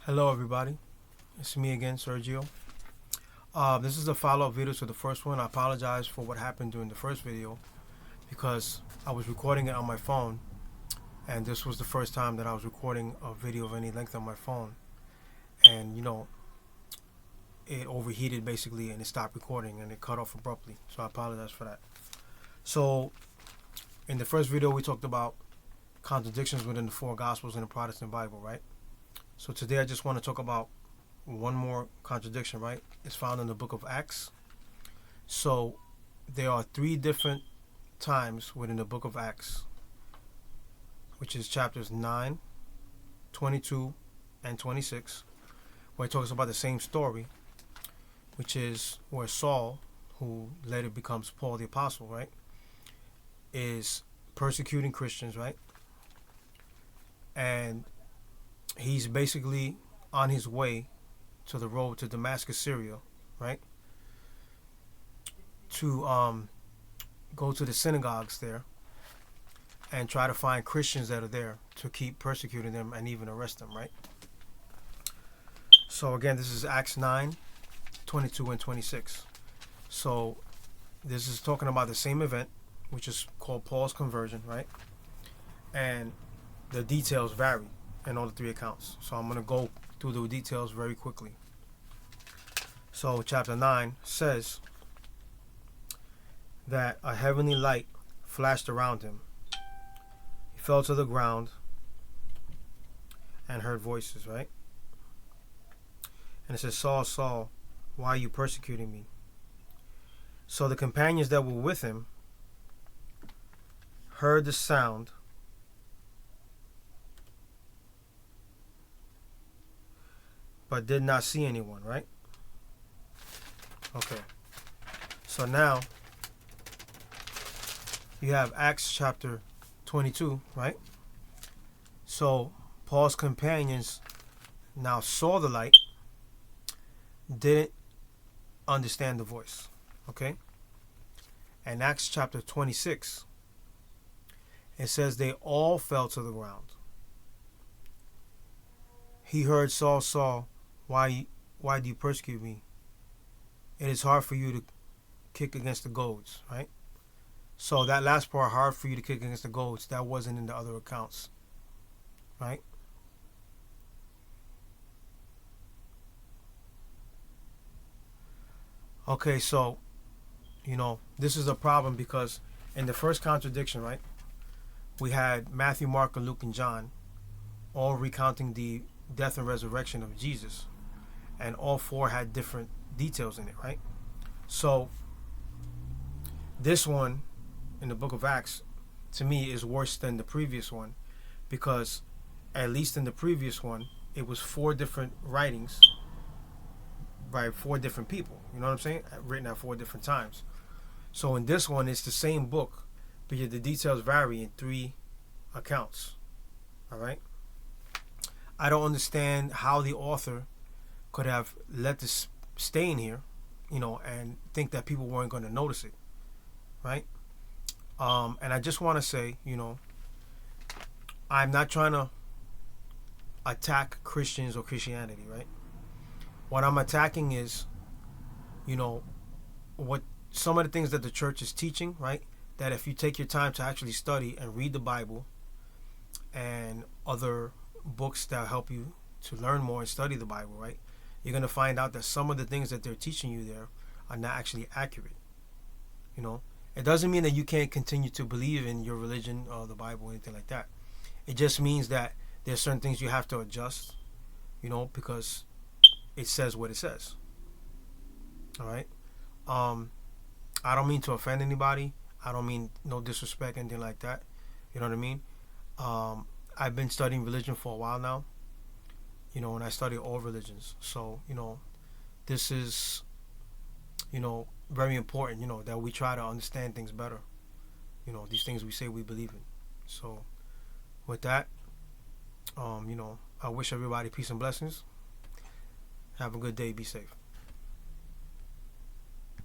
Hello everybody, it's me again, Sergio. This is a follow-up video to the first one. I apologize for what happened during the first video because I was recording it on my phone, and this was the first time that I was recording a video of any length on my phone, and it overheated basically and it stopped recording and it cut off abruptly, so I apologize for that. So in the first video we talked about contradictions within the four gospels in the Protestant Bible, right? So today I just want to talk about one more contradiction, right? It's found in the book of Acts. So there are three different times within the book of Acts, which is chapters 9, 22, and 26, where it talks about the same story, which is where Saul, who later becomes Paul the Apostle, right, is persecuting Christians, right? And he's basically on his way to the road to Damascus, Syria, right? To go to the synagogues there and try to find Christians that are there to keep persecuting them and even arrest them, right? So again, this is Acts 9, 22 and 26. So this is talking about the same event, which is called Paul's conversion, right? And the details vary in all the three accounts. So I'm going to go through the details very quickly. So chapter 9 says that a heavenly light flashed around him. He fell to the ground and heard voices, right? And it says, Saul, Saul, why are you persecuting me? So the companions that were with him heard the sound but did not see anyone, right? Okay. So now you have Acts chapter 22, right? So Paul's companions now saw the light, didn't understand the voice, okay? And Acts chapter 26, it says they all fell to the ground. He heard, Saul, Saul, why do you persecute me? It is hard for you to kick against the goads, right? So that last part, hard for you to kick against the goads, that wasn't in the other accounts, right? Okay, so, this is a problem because in the first contradiction, right, we had Matthew, Mark, Luke, and John all recounting the death and resurrection of Jesus. And all four had different details in it, right? So this one in the book of Acts, to me, is worse than the previous one, because at least in the previous one, it was four different writings by four different people. You know what I'm saying? Written at four different times. So in this one, it's the same book, but yet the details vary in three accounts. All right? I don't understand how the author could have let this stay in here, and think that people weren't going to notice it, right? And I just want to say, I'm not trying to attack Christians or Christianity, right? What I'm attacking is, what some of the things that the church is teaching, right? That if you take your time to actually study and read the Bible and other books that help you to learn more and study the Bible, right? You're going to find out that some of the things that they're teaching you there are not actually accurate. It doesn't mean that you can't continue to believe in your religion or the Bible or anything like that. It just means that there's certain things you have to adjust, because it says what it says. All right? I don't mean to offend anybody. I don't mean no disrespect, anything like that. You know what I mean? I've been studying religion for a while now. And I study all religions. So, this is, very important, that we try to understand things better. These things we say we believe in. So, with that, I wish everybody peace and blessings. Have a good day. Be safe.